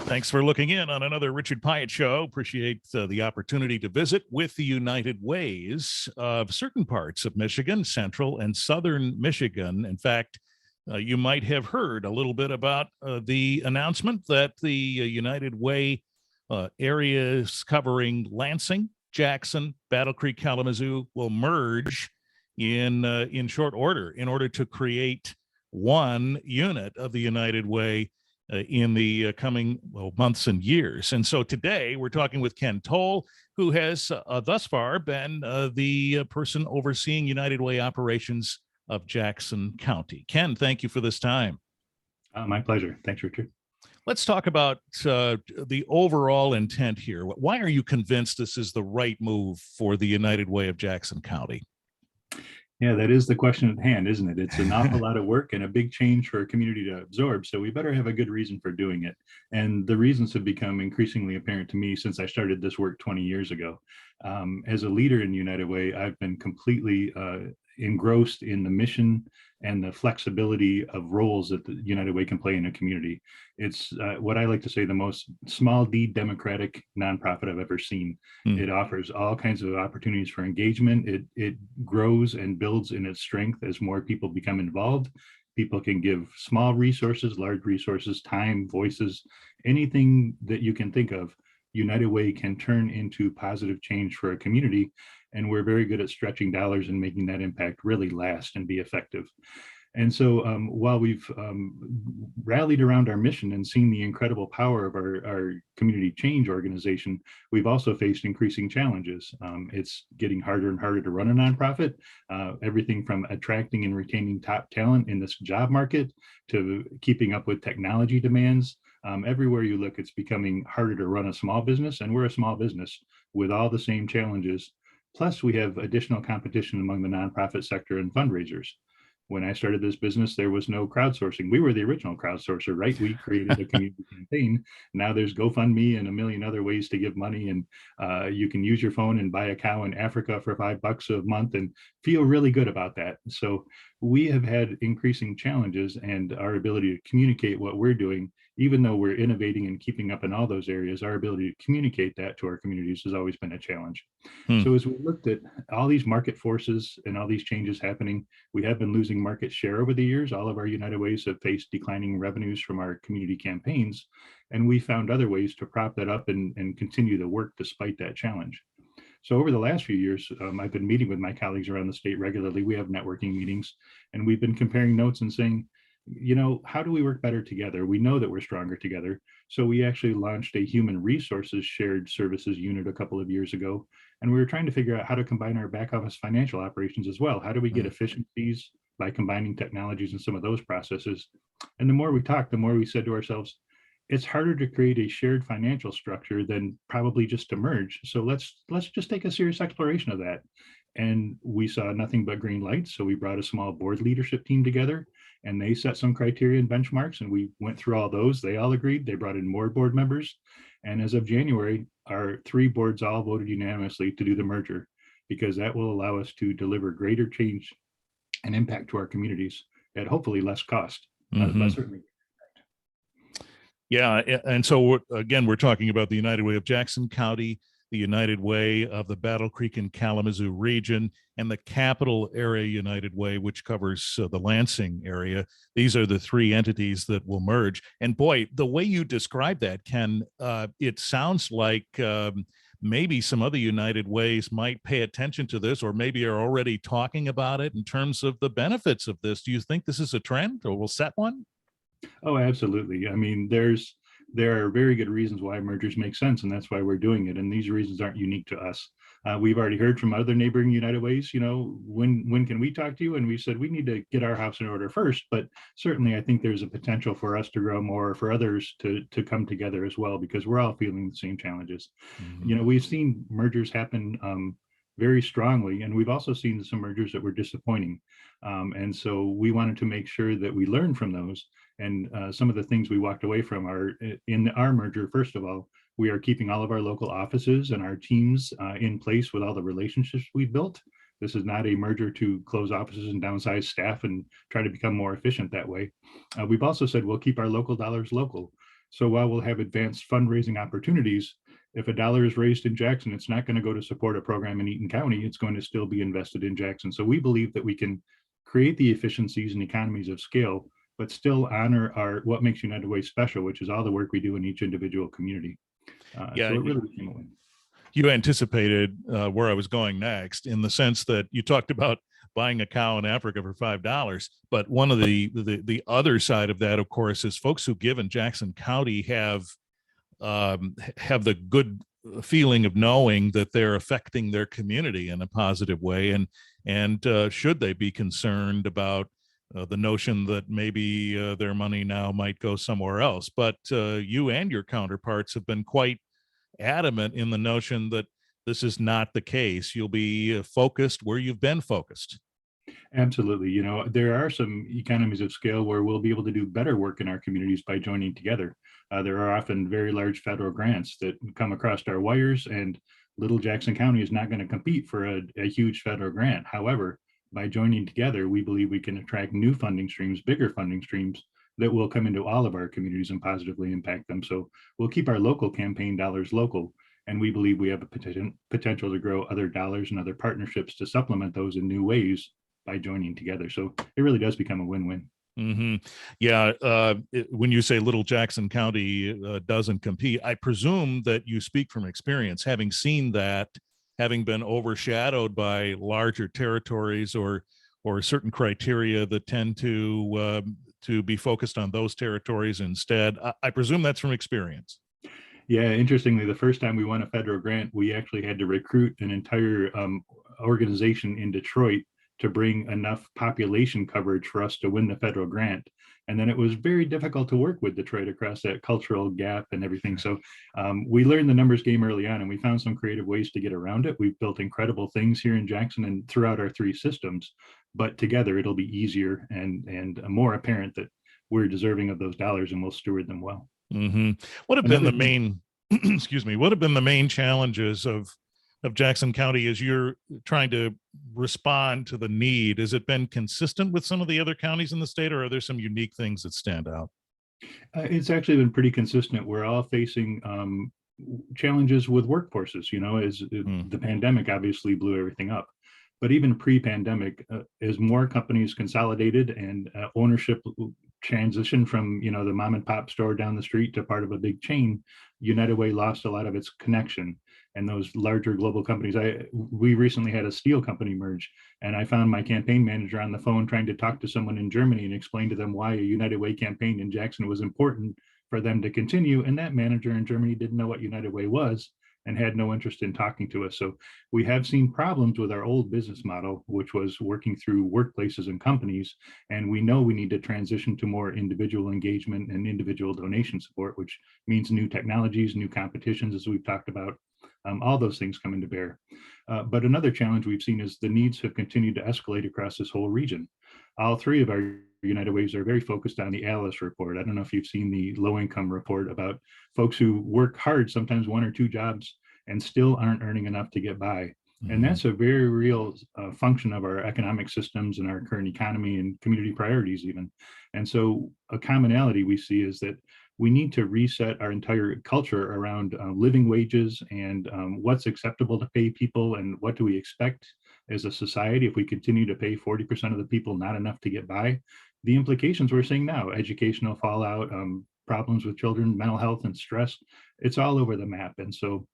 Thanks for looking in on another Richard Piet show. Appreciate the opportunity to visit with the United Ways of certain parts of Michigan, central and southern Michigan. In fact, you might have heard a little bit about the announcement that the United Way areas covering Lansing, Jackson, Battle Creek, Kalamazoo will merge in short order in order to create one unit of the United Way in the coming months and years. And so today we're talking with Ken Toll, who has thus far been the person overseeing United Way operations of Jackson County. Ken, thank you for this time. My pleasure. Thanks, Richard. Let's talk about the overall intent here. Why are you convinced this is the right move for the United Way of Jackson County? Yeah, that is the question at hand, isn't it? It's an awful lot of work and a big change for a community to absorb. So we better have a good reason for doing it. And the reasons have become increasingly apparent to me since I started this work 20 years ago. As a leader in United Way, I've been completely engrossed in the mission and the flexibility of roles that the United Way can play in a community. It's what I like to say the most small d democratic nonprofit I've ever seen. It offers all kinds of opportunities for engagement. It grows and builds in its strength as more people become involved. People can give small resources, large resources, time, voices, anything that you can think of. United Way can turn into positive change for a community. And we're very good at stretching dollars and making that impact really last and be effective. And so while we've rallied around our mission and seen the incredible power of our community change organization, we've also faced increasing challenges. It's getting harder and harder to run a nonprofit, everything from attracting and retaining top talent in this job market to keeping up with technology demands. Everywhere you look, it's becoming harder to run a small business, and we're a small business with all the same challenges. Plus, we have additional competition among the nonprofit sector and fundraisers. When I started this business, there was no crowdsourcing. We were the original crowdsourcer, right? We created a community campaign. Now there's GoFundMe and a million other ways to give money. And you can use your phone and buy a cow in Africa for $5 a month and feel really good about that. So we have had increasing challenges, and our ability to communicate what we're doing, even though we're innovating and keeping up in all those areas, our ability to communicate that to our communities has always been a challenge. So as we looked at all these market forces and all these changes happening, we have been losing market share over the years. All of our United Ways have faced declining revenues from our community campaigns, and we found other ways to prop that up and continue the work despite that challenge. So over the last few years, I've been meeting with my colleagues around the state regularly. We have networking meetings, and we've been comparing notes and saying, you know, how do we work better together? We know that we're stronger together. So we actually launched a human resources shared services unit a couple of years ago. And we were trying to figure out how to combine our back office financial operations as well. How do we get efficiencies by combining technologies and some of those processes? And the more we talked, the more we said to ourselves, it's harder to create a shared financial structure than probably just to merge. So let's just take a serious exploration of that. And we saw nothing but green lights. So we brought a small board leadership team together, and they set some criteria and benchmarks, and we went through all those. They all agreed. They brought in more board members. And as of January, our 3 boards all voted unanimously to do the merger, because that will allow us to deliver greater change and impact to our communities at hopefully less cost. But certainly. Yeah. And so, again, we're talking about the United Way of Jackson County, the United Way of the Battle Creek and Kalamazoo region, and the Capital Area United Way, which covers the Lansing area. These are the 3 entities that will merge. And boy, the way you describe that, Ken, it sounds like maybe some other United Ways might pay attention to this, or maybe are already talking about it in terms of the benefits of this. Do you think this is a trend, or will set one? Oh, absolutely. I mean, there are very good reasons why mergers make sense, and that's why we're doing it. And these reasons aren't unique to us. We've already heard from other neighboring United Ways, you know, when can we talk to you? And we said, we need to get our house in order first. But certainly, I think there's a potential for us to grow more, for others to come together as well, because we're all feeling the same challenges. You know, we've seen mergers happen very strongly, and we've also seen some mergers that were disappointing. And so we wanted to make sure that we learn from those. And some of the things we walked away from are in our merger. First of all, we are keeping all of our local offices and our teams in place with all the relationships we've built. This is not a merger to close offices and downsize staff and try to become more efficient that way. We've also said we'll keep our local dollars local. So while we'll have advanced fundraising opportunities, if a dollar is raised in Jackson, it's not going to go to support a program in Eaton County. It's going to still be invested in Jackson. So we believe that we can create the efficiencies and economies of scale, but still honor our what makes United Way special, which is all the work we do in each individual community. Yeah, So it really became a win. you anticipated where I was going next, in the sense that you talked about buying a cow in Africa for $5. But one of the other side of that, of course, is folks who give in Jackson County have the good feeling of knowing that they're affecting their community in a positive way, and should they be concerned about the notion that maybe their money now might go somewhere else. But you and your counterparts have been quite adamant in the notion that this is not the case. You'll be focused where you've been focused. Absolutely. You know, there are some economies of scale where we'll be able to do better work in our communities by joining together. There are often very large federal grants that come across our wires, and Little Jackson County is not going to compete for a huge federal grant. However, by joining together, we believe we can attract new funding streams, bigger funding streams that will come into all of our communities and positively impact them. So we'll keep our local campaign dollars local, and we believe we have a potential to grow other dollars and other partnerships to supplement those in new ways by joining together. So it really does become a win-win. Mm-hmm. Yeah. When you say Little Jackson County doesn't compete, I presume that you speak from experience, having seen that, having been overshadowed by larger territories or certain criteria that tend to be focused on those territories instead. I presume that's from experience. Yeah, interestingly, the first time we won a federal grant, we actually had to recruit an entire organization in Detroit to bring enough population coverage for us to win the federal grant. And then it was very difficult to work with Detroit across that cultural gap and everything. So we learned the numbers game early on, and we found some creative ways to get around it. We've built incredible things here in Jackson and throughout our three systems, but together it'll be easier and more apparent that we're deserving of those dollars and we'll steward them well. Mm-hmm. What have been the main, excuse me, what have been the main challenges of Jackson County as you're trying to respond to the need? Has it been consistent with some of the other counties in the state, or are there some unique things that stand out? It's actually been pretty consistent. We're all facing challenges with workforces, you know, as the pandemic obviously blew everything up. But even pre-pandemic, as more companies consolidated and ownership transitioned from, you know, the mom and pop store down the street to part of a big chain, United Way lost a lot of its connection. And those larger global companies, we recently had a steel company merge, and I found my campaign manager on the phone trying to talk to someone in Germany and explain to them why a United Way campaign in Jackson was important for them to continue. And that manager in Germany didn't know what United Way was and had no interest in talking to us. So we have seen problems with our old business model, which was working through workplaces and companies. And we know we need to transition to more individual engagement and individual donation support, which means new technologies, new competitions, as we've talked about. All those things come into bear. But another challenge we've seen is the needs have continued to escalate across this whole region. All three of our United Ways are very focused on the ALICE report. I don't know if you've seen the low income report about folks who work hard, sometimes one or two jobs, and still aren't earning enough to get by. And that's a very real function of our economic systems and our current economy and community priorities even. And so a commonality we see is that we need to reset our entire culture around living wages and what's acceptable to pay people and what do we expect as a society if we continue to pay 40% of the people not enough to get by. The implications we're seeing now, educational fallout, problems with children, mental health and stress, it's all over the map. And so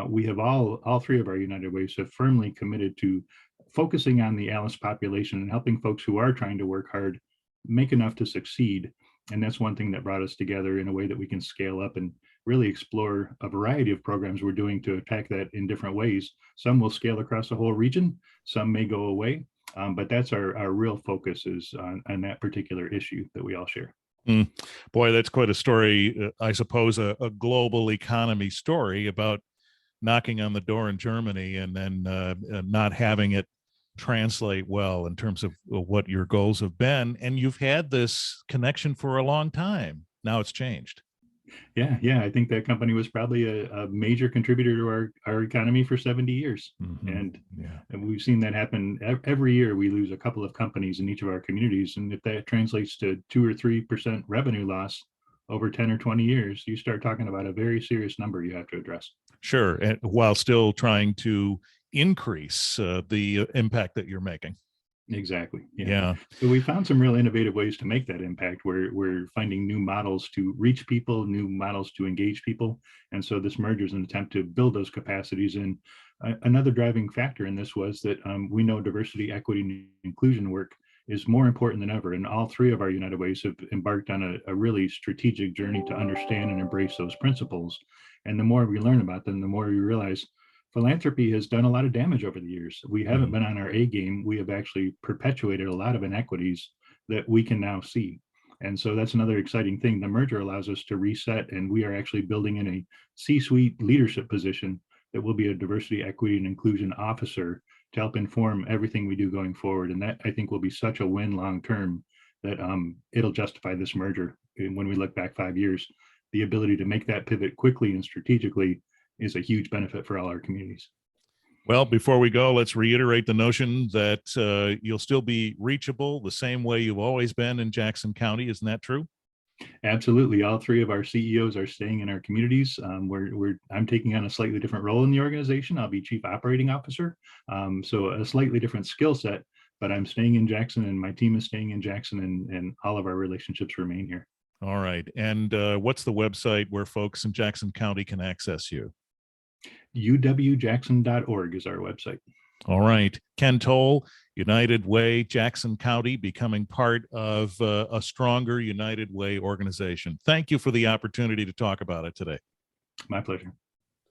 we have all three of our United Ways have firmly committed to focusing on the ALICE population and helping folks who are trying to work hard make enough to succeed. And that's one thing that brought us together in a way that we can scale up and really explore a variety of programs we're doing to attack that in different ways. Some will scale across the whole region, some may go away, but that's our real focus is on that particular issue that we all share. Boy, that's quite a story. I suppose a global economy story about knocking on the door in Germany and then not having it translate well in terms of what your goals have been. And you've had this connection for a long time. Now it's changed. Yeah. I think that company was probably a major contributor to our economy for 70 years. And we've seen that happen every year. We lose a couple of companies in each of our communities. And if that translates to 2 or 3% revenue loss over 10 or 20 years, you start talking about a very serious number you have to address. Sure. And while still trying to increase the impact that you're making. Exactly. Yeah. So we found some real innovative ways to make that impact. We're finding new models to reach people, new models to engage people. And so this merger is an attempt to build those capacities. And another driving factor in this was that we know diversity, equity, and inclusion work is more important than ever. And all three of our United Ways have embarked on a really strategic journey to understand and embrace those principles. And the more we learn about them, the more we realize philanthropy has done a lot of damage over the years. We haven't been on our A game. We have actually perpetuated a lot of inequities that we can now see. And so that's another exciting thing. The merger allows us to reset, and we are actually building in a C-suite leadership position that will be a diversity, equity, and inclusion officer to help inform everything we do going forward. And that, I think, will be such a win long term that it'll justify this merger. And when we look back 5 years, the ability to make that pivot quickly and strategically is a huge benefit for all our communities. Well, before we go, let's reiterate the notion that you'll still be reachable the same way you've always been in Jackson County. Isn't that true? Absolutely. All three of our CEOs are staying in our communities. I'm taking on a slightly different role in the organization. I'll be Chief Operating Officer. So a slightly different skill set, but I'm staying in Jackson and my team is staying in Jackson, and all of our relationships remain here. All right. And what's the website where folks in Jackson County can access you? uwjackson.org is our website. All right. Ken Toll, United Way, Jackson County, becoming part of a stronger United Way organization. Thank you for the opportunity to talk about it today. My pleasure.